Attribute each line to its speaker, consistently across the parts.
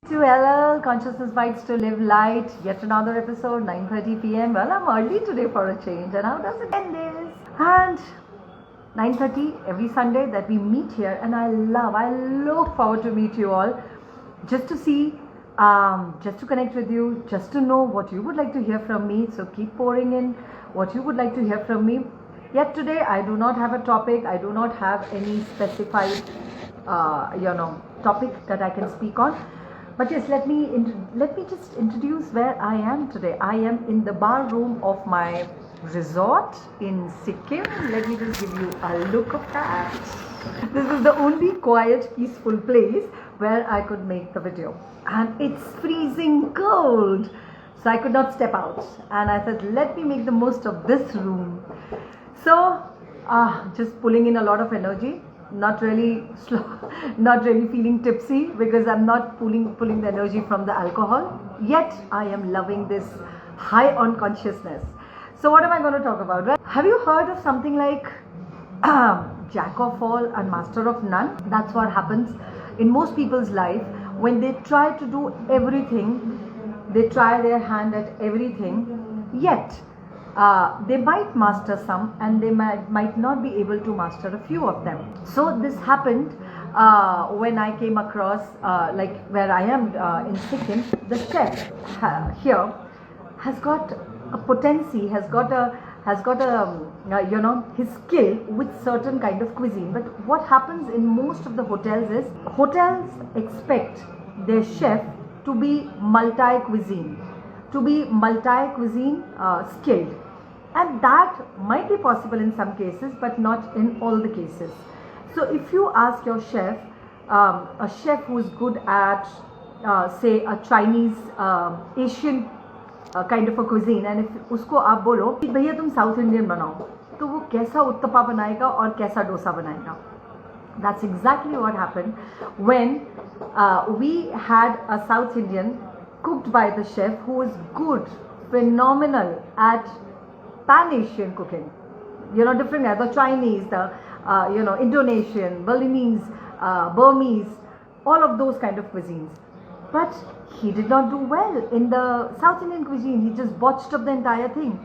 Speaker 1: cb2ll Consciousness Bites to Live Light. Yet another episode, 9:30 p.m. Well, I'm early today for a change, and how does it end this? And 9:30 every Sunday that we meet here, and I look forward to meet you all, just to see, just to connect with you, just to know what you would like to hear from me. So keep pouring in what you would like to hear from me. Yet today I do not have a topic. I do not have any specified, topic that I can speak on. But yes, let me just introduce where I am today. I am in the bar room of my resort in Sikkim. Let me just give you a look of that. This is the only quiet, peaceful place where I could make the video, and it's freezing cold, so I could not step out. And I said, let me make the most of this room. So, just pulling in a lot of energy. Not really slow, not really feeling tipsy because I'm not pulling the energy from the alcohol. Yet I am loving this high on consciousness. So what am I going to talk about? Well, have you heard of something like jack of all and master of none? That's what happens in most people's life when they try to do everything. They try their hand at everything, yet they might master some, and they might not be able to master a few of them. So this happened when I came across, like where I am in Sikkim, the chef here has got a potency, has got a his skill with certain kind of cuisine. But what happens in most of the hotels is hotels expect their chef to be multi-cuisine skilled, and that might be possible in some cases but not in all the cases. So if you ask your chef, a chef who is good at say a Chinese Asian kind of a cuisine, and if उसको आप बोलो कि भैया तुम south Indian बनाओ, तो वो कैसा उत्तपा बनाएगा और कैसा डोसा बनाएगा. That's exactly what happened when we had a South Indian cooked by the chef who is good, phenomenal at Pan-Asian cooking. Different, the Chinese, the Indonesian, Balinese, Burmese, all of those kind of cuisines. But he did not do well in the South Indian cuisine. He just botched up the entire thing.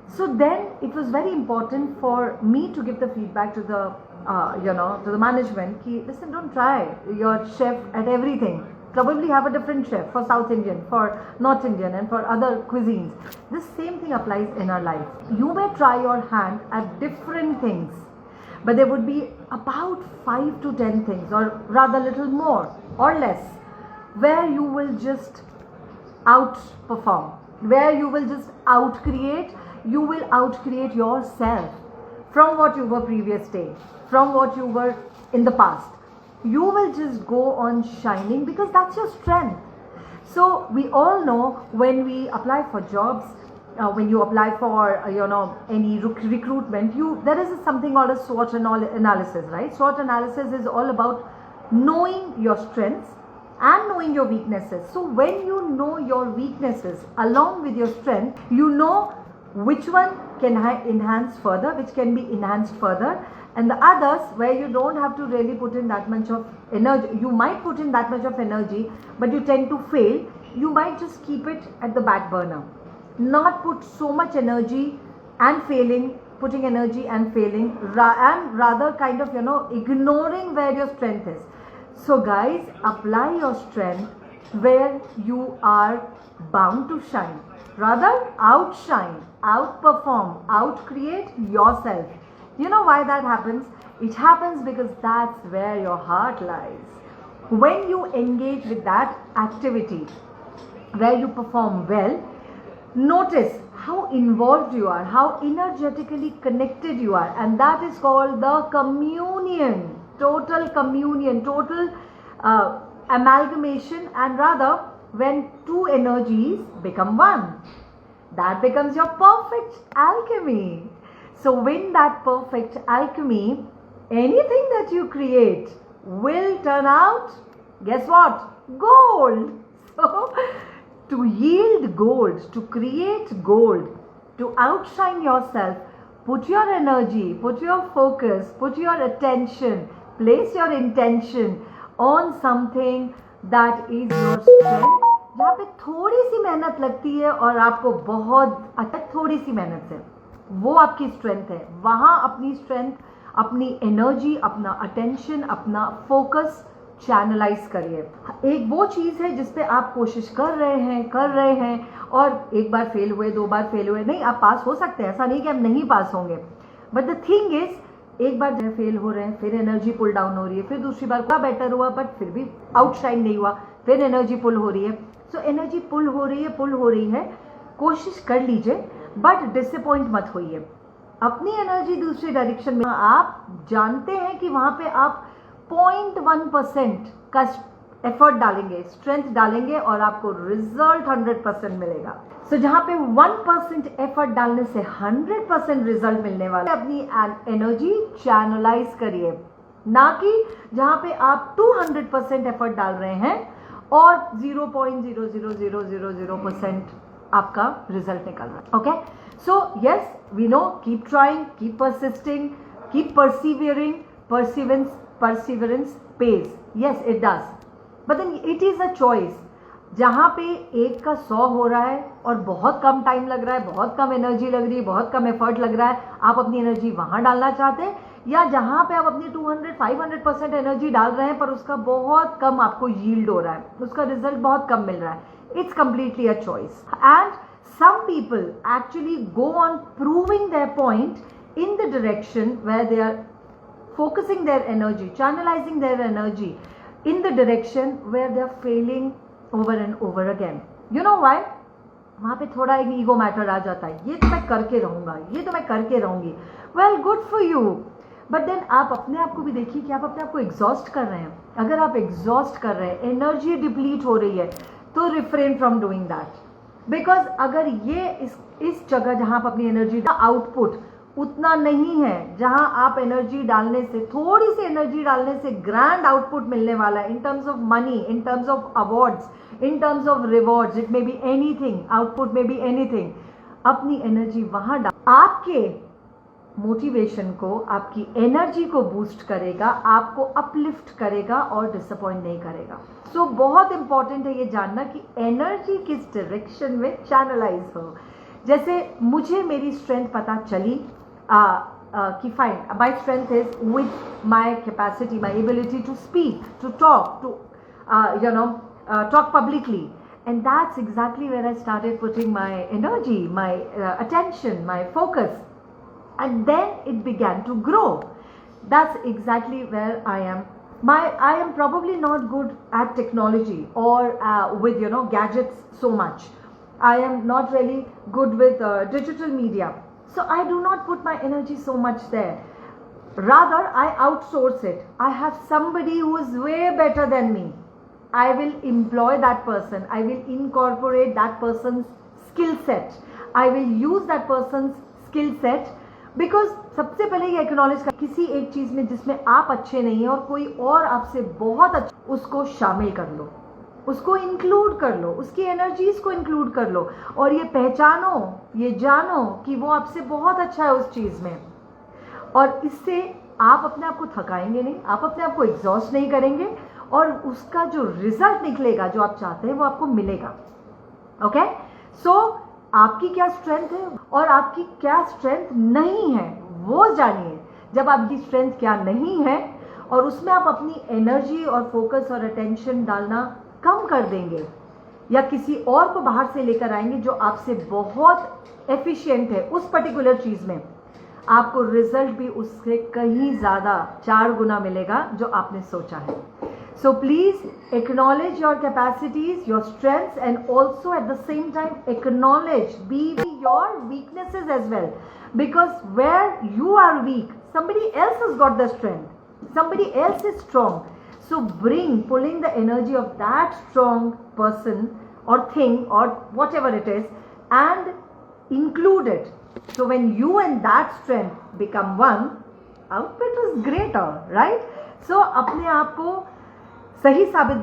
Speaker 1: So then it was very important for me to give the feedback to the to the management. Listen, don't try your chef at everything. Probably have a different chef for South Indian, for North Indian, and for other cuisines. This same thing applies in our life. You may try your hand at different things, but there would be about 5 to 10 things, or rather little more or less, where you will just outperform, where you will just outcreate. You will outcreate yourself from what you were previous day, from what you were in the past. You will just go on shining because that's your strength. So we all know when we apply for jobs, when you apply for any recruitment, there is something called a SWOT analysis, right? SWOT analysis is all about knowing your strengths and knowing your weaknesses. So when you know your weaknesses along with your strength, you know which one can enhance further, which can be enhanced further, and the others where you don't have to really put in that much of energy. You might put in that much of energy, but you tend to fail. You might just keep it at the back burner, not put so much energy and failing, putting energy and failing, and rather kind of ignoring where your strength is. So guys, apply your strength where you are bound to shine. Rather outshine, outperform, outcreate yourself. You know why that happens? It happens because that's where your heart lies. When you engage with that activity where you perform well, notice how involved you are, how energetically connected you are, and that is called the communion, total amalgamation, and rather when two energies become one, that becomes your perfect alchemy. So when that perfect alchemy, anything that you create will turn out, guess what? Gold. So to yield gold, to create gold, to outshine yourself, put your energy, put your focus, put your attention, place your intention on something that is your strength, जहाँ पे थोड़ी सी मेहनत लगती है और आपको बहुत अच्छा, थोड़ी सी मेहनत से वो आपकी स्ट्रेंथ है। वहाँ अपनी स्ट्रेंथ, अपनी एनर्जी, अपना अटेंशन, अपना फोकस चैनलाइज करिए। एक वो चीज़ है जिस पे आप कोशिश कर रहे हैं और एक बार फेल हुए, 2 बार फेल हुए, नहीं, आप पास हो सकते हैं, ऐसा नहीं कि आप नहीं पास होंगे, बट द थिंग इज एक बार जो फेल हो रहे हैं, फिर एनर्जी पुल डाउन हो रही है, फिर दूसरी बार थोड़ा बेटर हुआ बट फिर भी आउटशाइन नहीं हुआ, फिर एनर्जी पुल हो रही है। सो एनर्जी पुल हो रही है, कोशिश कर लीजिए बट डिसअपॉइंट मत होइए। अपनी एनर्जी दूसरी डायरेक्शन में, आप जानते हैं कि वहां पे आप 0.1% का एफर्ट डालेंगे, स्ट्रेंथ डालेंगे और आपको रिजल्ट 100% मिलेगा। सो जहां पे 1% एफर्ट डालने से 100% रिजल्ट मिलने वाला है, अपनी एनर्जी चैनलाइज करिए, ना कि जहां पे आप 200% एफर्ट डाल रहे हैं और 0.00000% आपका रिजल्ट निकल रहा है। Okay, so yes, we know, keep trying, keep persisting, keep persevering, perseverance pays, yes it does, but then it is a choice। जहां पे 1 का 100 हो रहा है और बहुत कम टाइम लग रहा है, बहुत कम एनर्जी लग रही है, बहुत कम एफर्ट लग रहा है, आप अपनी एनर्जी वहां डालना चाहते हैं, या जहां पे आप अपनी 200-500% एनर्जी डाल रहे हैं पर उसका बहुत कम आपको यील्ड हो रहा है, उसका रिजल्ट बहुत कम मिल रहा है, it's completely a choice. And some people actually go on proving their point in the direction where they are focusing their energy, channelizing their energy in the direction where they are failing over and over again. You know why? वहाँ पे थोड़ा एक ego matter आ जाता है, ये तो मैं करके रहूँगा, ये तो मैं करके रहूँगी। Well, good for you, but then आप अपने आप को भी देखिए कि आप अपने आप को एग्जॉस्ट कर रहे हैं। अगर आप एग्जॉस्ट कर रहे हैं, एनर्जी डिप्लीट हो रही है, तो refrain from doing that. Because अगर ये इस जगह जहाँ आप अपनी एनर्जी का आउटपुट उतना नहीं है, जहां आप एनर्जी डालने से, थोड़ी सी एनर्जी डालने से ग्रैंड आउटपुट मिलने वाला है, in terms of money, in terms of awards, in terms of rewards, it may be anything, output may be anything, अपनी एनर्जी वहां डाल, आपके मोटिवेशन को, आपकी एनर्जी को बूस्ट करेगा, आपको अपलिफ्ट करेगा और डिसअपॉइंट नहीं करेगा। सो बहुत इंपॉर्टेंट है ये जानना कि एनर्जी किस डायरेक्शन में चैनलाइज हो। जैसे मुझे मेरी स्ट्रेंथ पता चली कि fine, my strength is with my capacity, my ability to speak, to talk, to talk publicly, and that's exactly where I started putting my energy, my attention, my focus, and then it began to grow. That's exactly where I am. I am probably not good at technology or with gadgets so much. I am not really good with digital media, so I do not put my energy so much there. Rather, I outsource it. I have somebody who is way better than me. I will employ that person. I will incorporate that person's skill set. I will use that person's skill set, because सबसे पहले ये acknowledge कर, किसी एक चीज में जिसमें आप अच्छे नहीं हैं और कोई और आपसे बहुत अच्छा, उसको शामिल कर लो, उसको इंक्लूड कर लो, उसकी एनर्जीज को इंक्लूड कर लो, और ये पहचानो, ये जानो कि वो आपसे बहुत अच्छा है उस चीज में। और इससे आप अपने आप को थकाएंगे नहीं, आप अपने आप को एग्जॉस्ट नहीं करेंगे, और उसका जो रिजल्ट निकलेगा, जो आप चाहते हैं, वो आपको मिलेगा। ओके, सो आपकी क्या स्ट्रेंथ है और आपकी क्या स्ट्रेंथ नहीं है, वो जानिए। जब आपकी स्ट्रेंथ क्या नहीं है और उसमें आप अपनी एनर्जी और फोकस और अटेंशन डालना कम कर देंगे, या किसी और को बाहर से लेकर आएंगे जो आपसे बहुत एफिशिएंट है उस पर्टिकुलर चीज में, आपको रिजल्ट भी उससे कहीं ज्यादा 4 गुना मिलेगा जो आपने सोचा है। So please acknowledge your capacities, your strengths, and also at the same time acknowledge, be your weaknesses as well. Because where you are weak, somebody else has got the strength. Somebody else is strong. So pulling the energy of that strong person or thing or whatever it is, and include it. So when you and that strength become one, output is greater, right? So अपने आप को सही साबित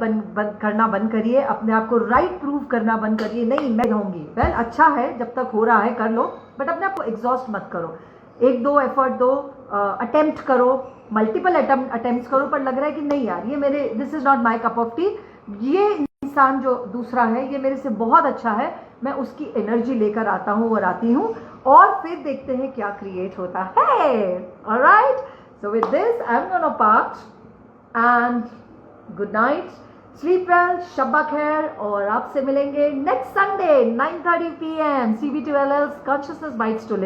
Speaker 1: करना बंद करिए, अपने आप को राइट प्रूव करना बंद करिए। नहीं, मैं होंगी, वेल अच्छा है, जब तक हो रहा है कर लो, बट अपने आप को एग्जॉस्ट मत करो। 1-2 एफर्ट दो, अटेम्प्ट करो, मल्टीपल अटेम्प्ट करो, पर लग रहा है कि नहीं यार, ये मेरे, this is not my cup of T, ये इंसान जो दूसरा है ये मेरे से बहुत अच्छा है, मैं उसकी एनर्जी लेकर आता हूँ और आती हूँ, और फिर देखते हैं क्या क्रिएट होता है। Alright, so with this I am gonna part and good night, sleep well, शब्बा खैर, और आपसे मिलेंगे next Sunday 9:30 PM cb2ll consciousness bytes to live.